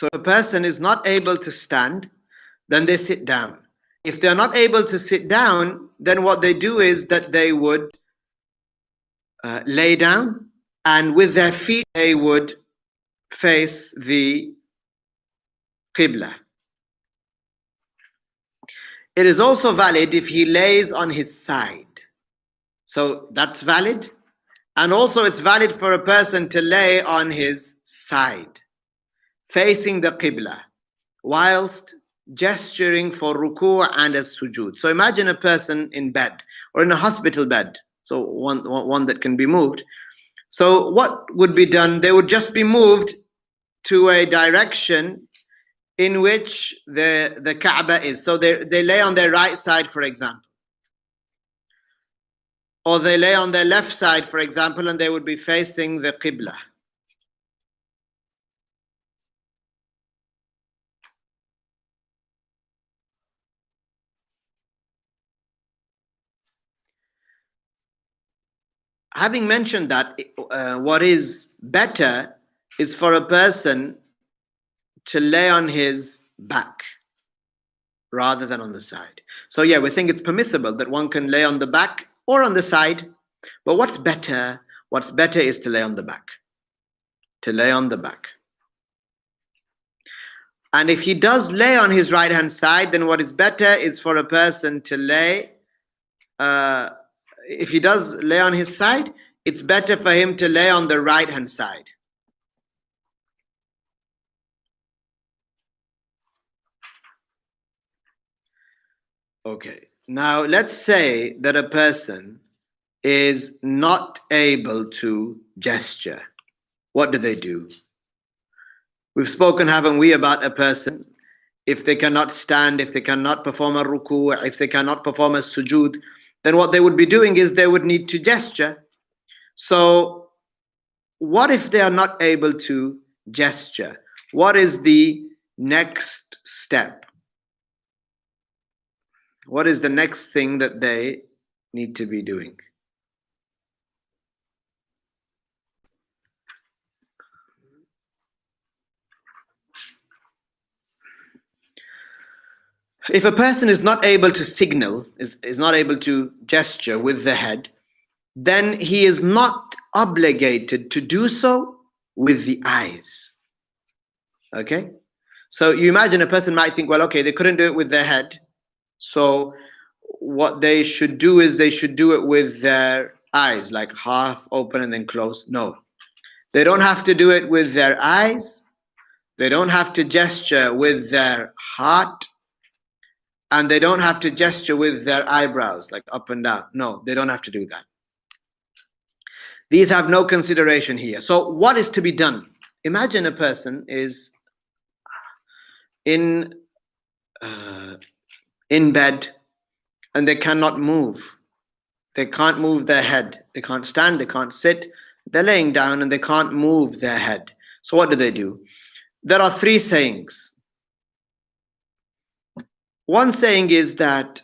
So if a person is not able to stand, then they sit down. If they're not able to sit down, then what they do is that they would lay down, and with their feet they would face the qiblah. It is also valid if he lays on his side. So that's valid. And also it's valid for a person to lay on his side, facing the qiblah, whilst gesturing for ruku' and as sujood. So imagine a person in bed or in a hospital bed, so one that can be moved. So what would be done? They would just be moved to a direction in which the Kaaba is. So they lay on their right side, for example. Or they lay on their left side, for example, and they would be facing the qiblah. Having mentioned that, what is better is for a person to lay on his back rather than on the side. So yeah, we're saying it's permissible that one can lay on the back or on the side, but what's better? What's better is to lay on the back. To lay on the back. And if he does lay on his right hand side, then what is better is for a person to lay, if he does lay on his side, it's better for him to lay on the right hand side. Okay, now let's say that a person is not able to gesture. What do? We've spoken, haven't we, about a person, if they cannot stand, if they cannot perform a ruku', if they cannot perform a sujood, then what they would be doing is they would need to gesture. So what if they are not able to gesture? What is the next step? What is the next thing that they need to be doing? If a person is not able to signal, is not able to gesture with the head, then he is not obligated to do so with the eyes. Okay? So you imagine a person might think, well, okay, they couldn't do it with their head, so what they should do is they should do it with their eyes, like half open and then closed. No. They don't have to do it with their eyes. They don't have to gesture with their heart. And they don't have to gesture with their eyebrows, like up and down. No, they don't have to do that. These have no consideration here. So what is to be done? Imagine a person is in bed and they cannot move. They can't move their head. They can't stand, they can't sit. They're laying down and they can't move their head. So what do? There are three sayings. One saying is that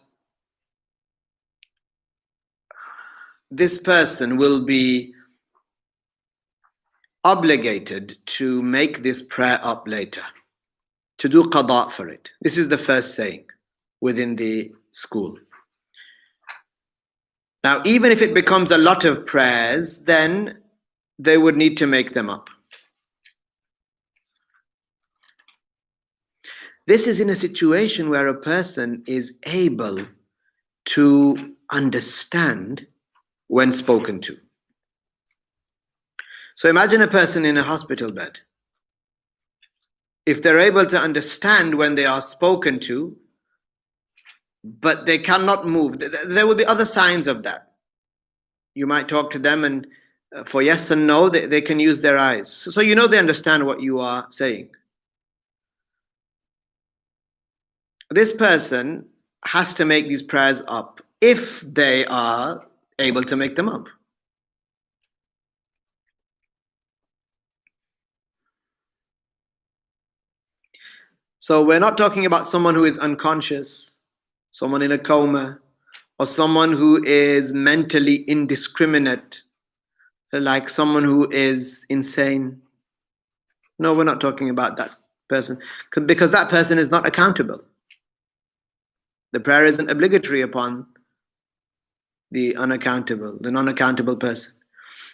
this person will be obligated to make this prayer up later, to do qada for it. This is the first saying within the school. Now, even if it becomes a lot of prayers, then they would need to make them up. This is in a situation where a person is able to understand when spoken to. So imagine a person in a hospital bed. If they're able to understand when they are spoken to, but they cannot move, there will be other signs of that. You might talk to them and for yes and no, they can use their eyes. So you know they understand what you are saying. This person has to make these prayers up if they are able to make them up. So we're not talking about someone who is unconscious, someone in a coma, or someone who is mentally indiscriminate, like someone who is insane. No, we're not talking about that. person, because that person is not accountable. The prayer isn't obligatory upon the non-accountable person.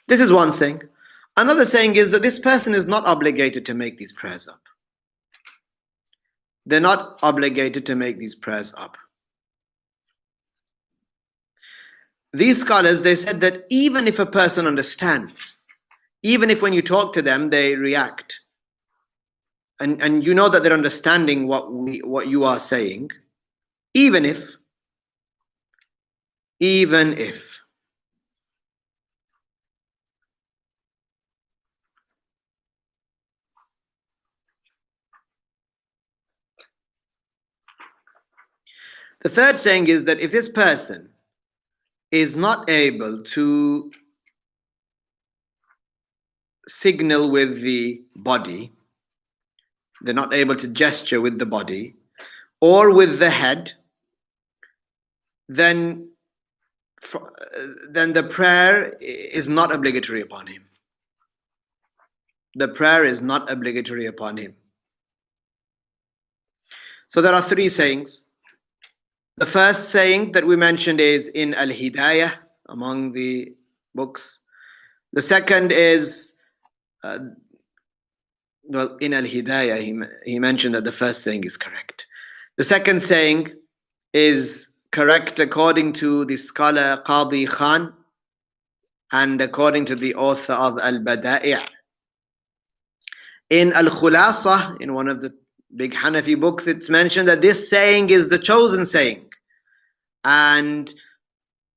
This is one saying. Another saying is that this person is not obligated to make these prayers up. They're not obligated to make these prayers up. These scholars, they said that even if a person understands, even if when you talk to them they react, and you know that they're understanding what you are saying, even if the third saying is that if this person is not able to signal with the body, they're not able to gesture with the body or with the head, then the prayer is not obligatory upon him. The prayer is not obligatory upon him. So there are three sayings. The first saying that we mentioned is in al-Hidayah, among the books. The second is, in al-Hidayah, he mentioned that the first saying is correct. The second saying is correct according to the scholar Qadi Khan and according to the author of al-Bada'i'. In al-Khulasa, in one of the big Hanafi books, it's mentioned that this saying is the chosen saying, and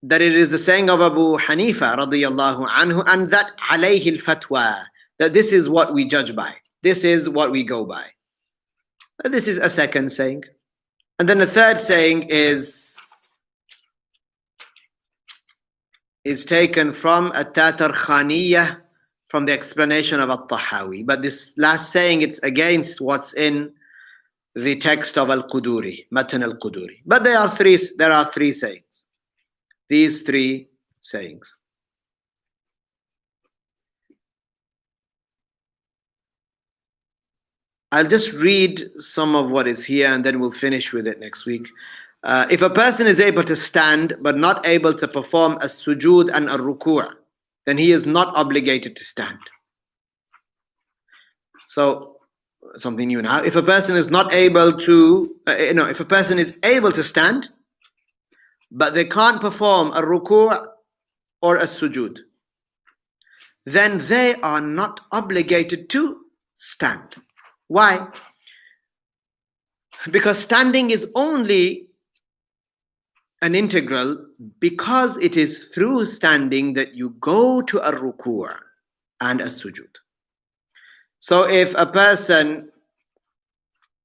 that it is the saying of Abu Hanifa radiyallahu anhu, and that alayhi al-fatwa, that this is what we judge by, this is what we go by. And this is a second saying. And then the third saying is taken from at-Tatar Khaniyah, from the explanation of al-Tahawi. But this last saying, it's against what's in the text of al-Quduri, Matan al-Quduri. But there are three sayings. These three sayings. I'll just read some of what is here and then we'll finish with it next week. If a person is able to stand but not able to perform a sujood and a ruku', then he is not obligated to stand. So, something new now. If a person is not able to, if a person is able to stand, but they can't perform a ruku' or a sujood, then they are not obligated to stand. Why? Because standing is only an integral because it is through standing that you go to a ruku' and a sujood. So if a person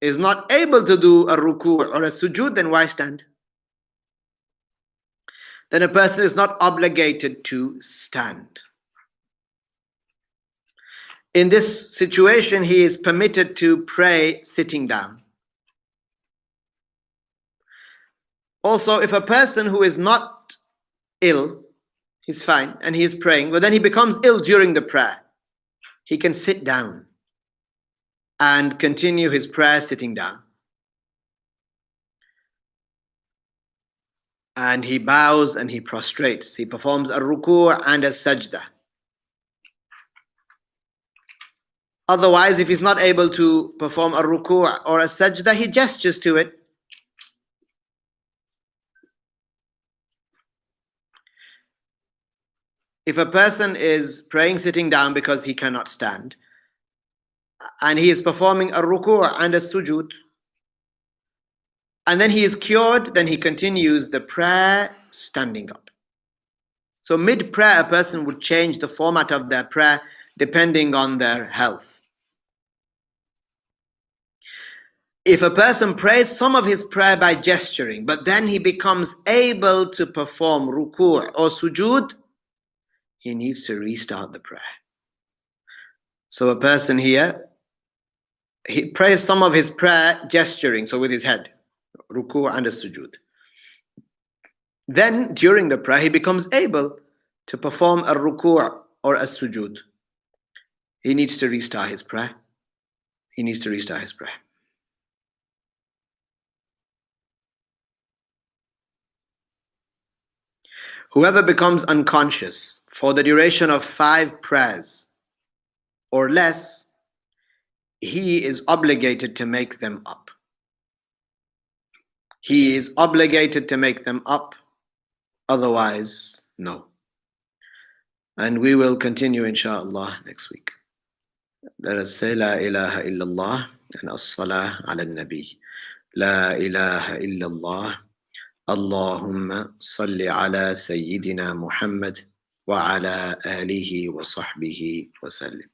is not able to do a ruku' or a sujood, then why stand? Then a person is not obligated to stand. In this situation, he is permitted to pray sitting down. Also, if a person who is not ill, he's fine and he is praying, but then he becomes ill during the prayer, he can sit down and continue his prayer sitting down. And he bows and he prostrates. He performs a ruku' and a sajda. Otherwise, if he's not able to perform a ruku' or a sajda, he gestures to it. If a person is praying sitting down because he cannot stand, and he is performing a ruku' and a sujood, and then he is cured, then he continues the prayer standing up. So mid-prayer, a person would change the format of their prayer depending on their health. If a person prays some of his prayer by gesturing, but then he becomes able to perform ruku' or sujood, he needs to restart the prayer. So a person here, he prays some of his prayer gesturing, so with his head, ruku' and a sujood. Then during the prayer, he becomes able to perform a ruku' or a sujood. He needs to restart his prayer. he needs to restart his prayer. Whoever becomes unconscious for the duration of 5 prayers or less, he is obligated to make them up. He is obligated to make them up, otherwise, no. And we will continue, inshallah, next week. Let us say, La ilaha illallah, and as-salah ala nabi. La ilaha illallah. Allahumma salli ala Sayyidina Muhammad wa ala alihi wa sahbihi wa sallim.